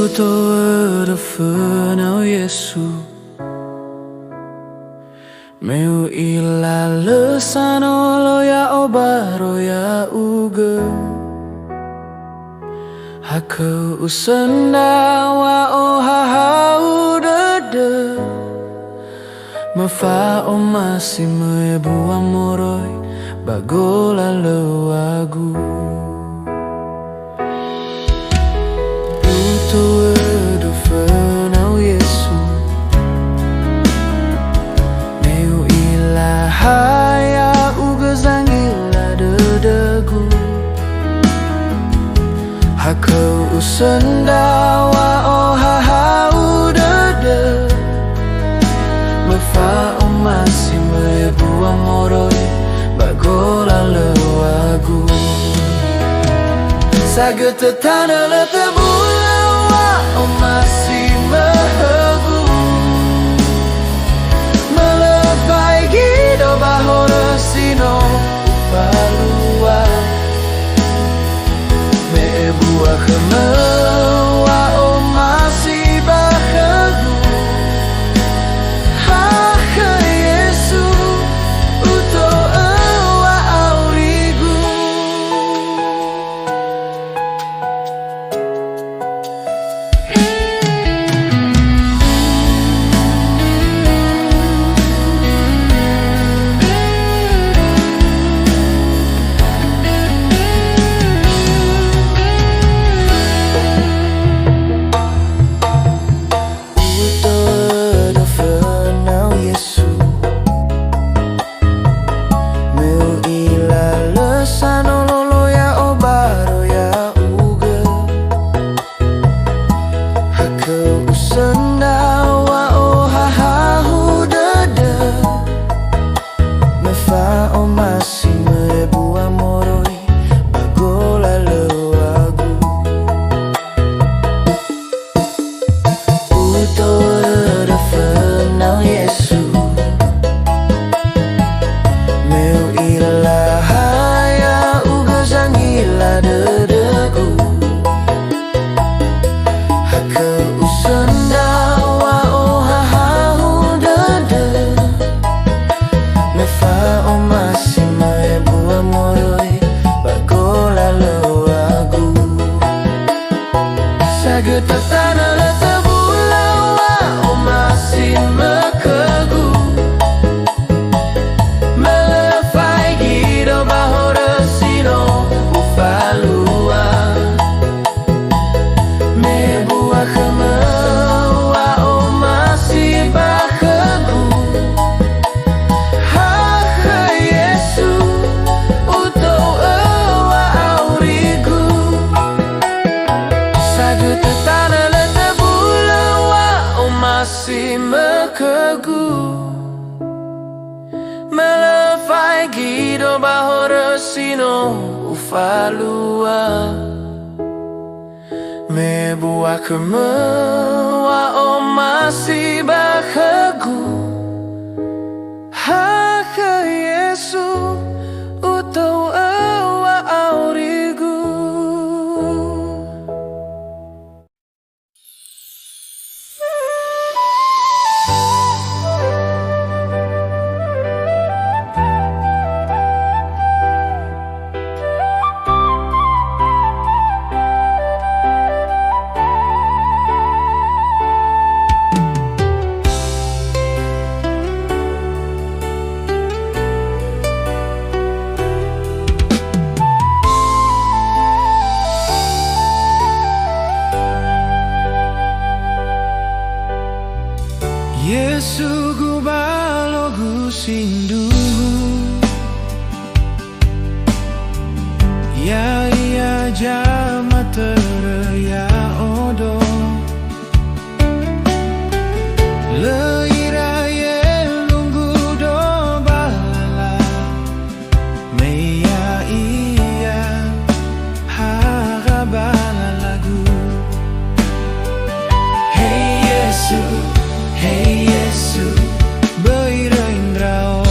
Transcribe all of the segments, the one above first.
Utåröföna Jesu Meu ila lesan olo ya obaro ya uge Hake usenda wa ohaha udede Mefa o masih mebu amoroi Bagola lewagu Utåröföna Jesu Meu ila haya uge zangila dedegu Hake usenda wa ohaha udede Mefa o masih mebu amoroi Bagola lewagu Sagete tanah letebula wa o masih mehegu Melepai gido bahora sino upalua Mebuah kemewa o masih bahegu Hake Yesu uto ewa aurigu masih mekegu Melefai gido bahora sino ufalua Mebuah kemewa o masih bahegu Hake Yesu utau ewa aurigu Yesu gubalo gusindu Ya iya jama ya odo Leira ye lunggu do bala Meya iya harabala lagu Hey Yesu Hey Yesu, Beira Indrao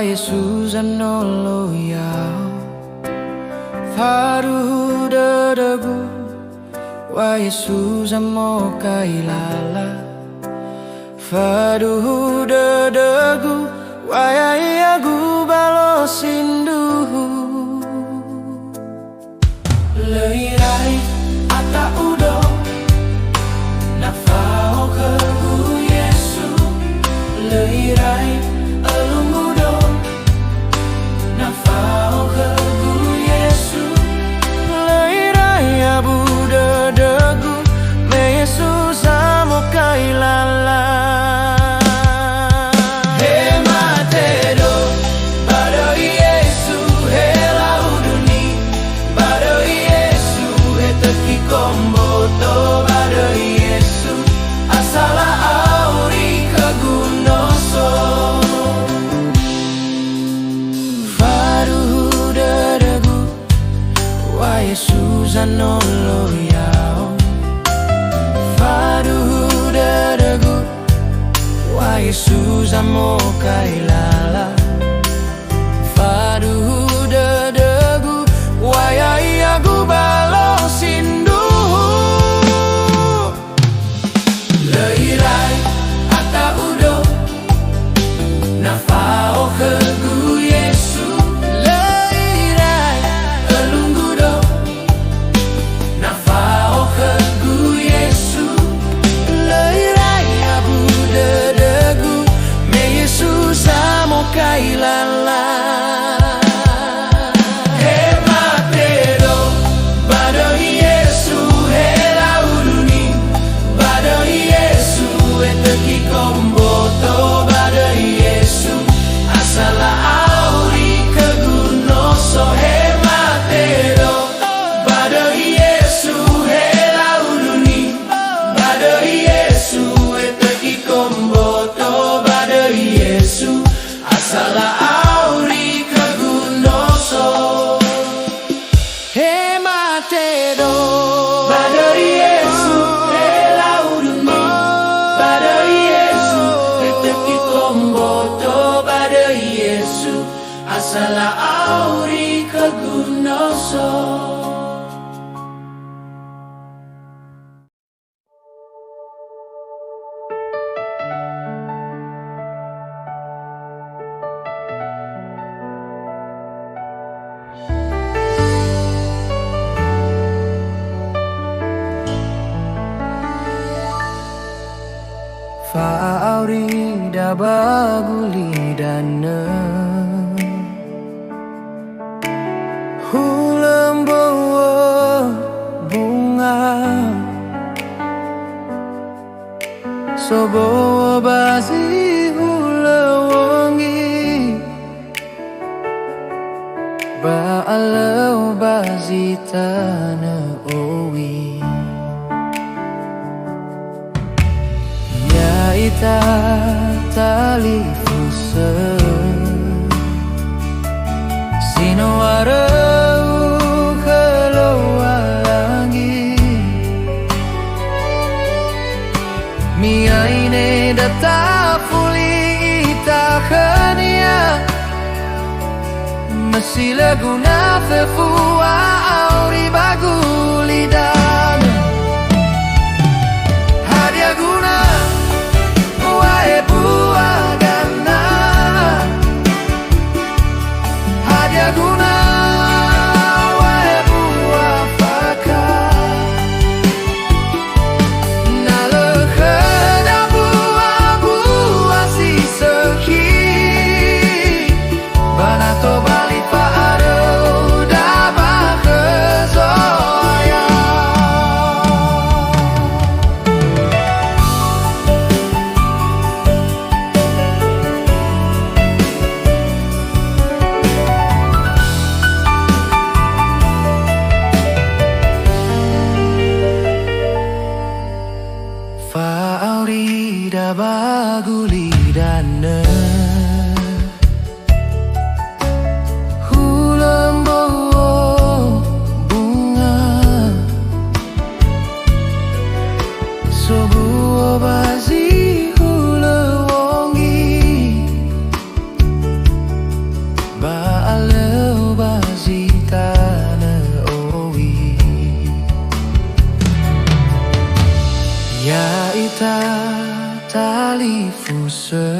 Wa Yesus anolong yao Faru dadagu Wa Yesus amo kailala Faru dadagu Wa yayagu balosinduhu Leirai ata udo Nafao kegu Yesu Leirai alungudo Nafao kegu Yesu Leirai abu dadagu Me Yesus amo kailala Yesus anolong yao Faru dadagu Wa Yesus amo kailala Faru dadagu Wa yayagu balosinduhu Leirai ata udo Nafao kegu Yesu Leirai alungudo Nafao kegu Yesu Leirai abu dadagu Me Yesus amo kailala Hematero Bado Yesu hela uduni Bado Yesu eteki komboto Bado Yesu asala auri kegunoso Hematero Bado Yesu hela uduni Bado Yesu eteki komboto Bado Yesu asala auri kegunoso Hematero Bado Yesu hela uduni Bado Yesu eteki komboto Bado Yesu asala auri kegunoso Fa'auri dabaguli dana Hulembawa bunga Sobawa basi hulawangi Ba'alau basi tanah owi Ita tali fusa Sino arau keluar lagi Mia ini data fuli ita khania Masih laguna fefua auri baguli dan Hadia guna Wae buah gana Hadia guna Wae buah fakar Nala kheda buah si sekhi Banato balik fa'aro Dabah kezoya baguli dana Hulambawa bunga Sebuah basi hulawangi kita tali fuse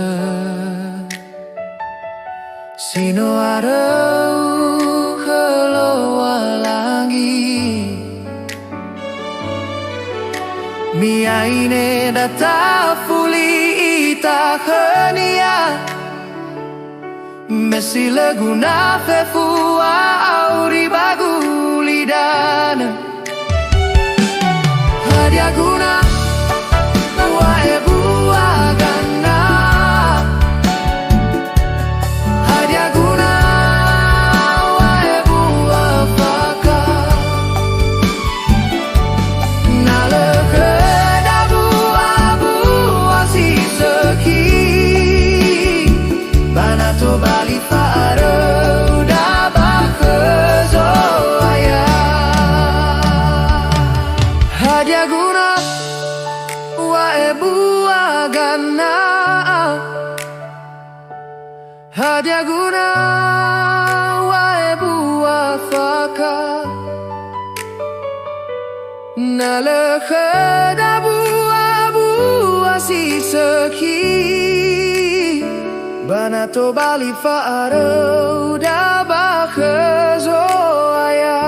Sino arau kelowalangi Miaine data fuli ita khania Messi laguna fefua auri baguli dana Hadiaguna wae buah gana Hadiaguna wae buah faka Nale keda buah si seki Banato bali faro dabah kezoaya Hadiaguna wae buah gana Hadiaguna wae buah faka Nale kheda buah si seki Banato bali faro dabah kezoaya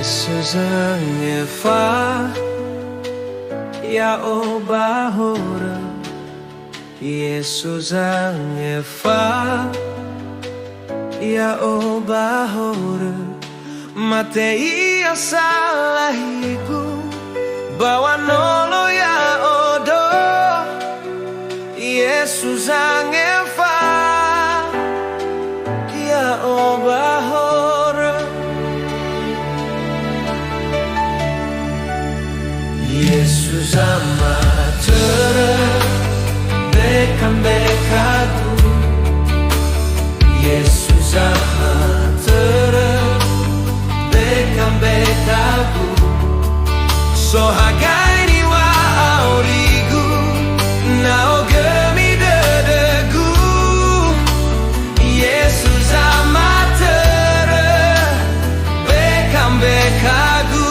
Jesus ang Efa Ya Obahora Jesus ang Efa Ya Obahora Matei asalahiku Bawa nolo ya odo Jesus ang Efa Ya Obahora Jesus amatera Bekam bekadu Jesus amatera Bekam bekagu So hagai ni wa aurigu Nao gemi dedegu Jesus amatera Bekam bekagu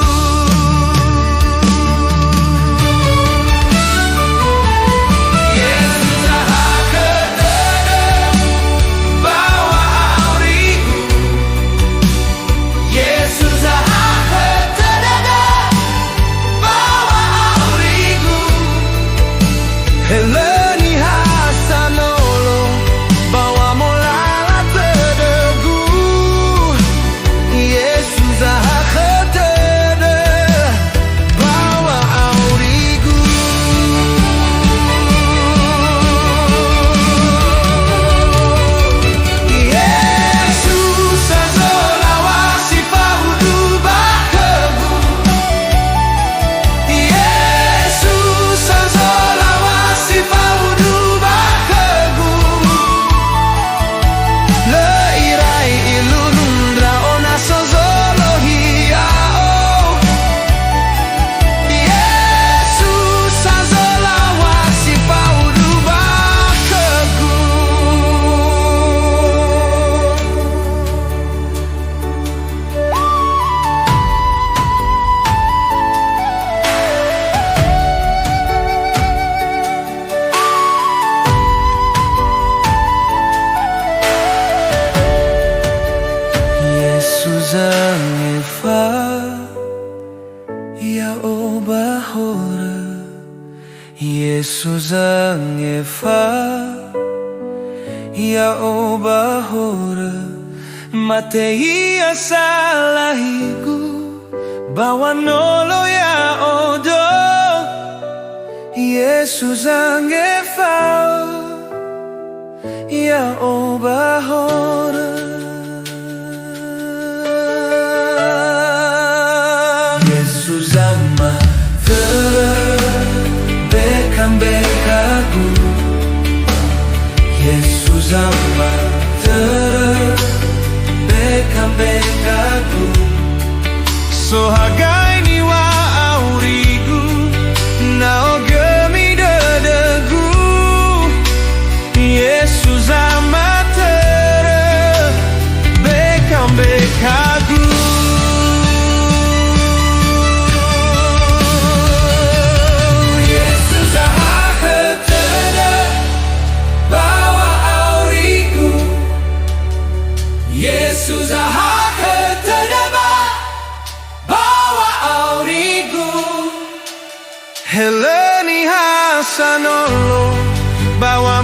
Heleni hasanolo bawa molala tedegu Yesus ahaketede bawa aurigu Yesus azola wasifa huduba kebu Yesus azola Ya Obahora Jesus ang Efa Ya Obahora Matei asalahiku Bawa nolo ya odo Jesus ang Efa Ya Obahora Jesus ama ama terebekam-bekaku sohagai ni wa aurigu nao gemi dedegu Yesus ama terebekam-bekaku Yesus ahake tedeba bawa aurigu Heleni hasanolo bawa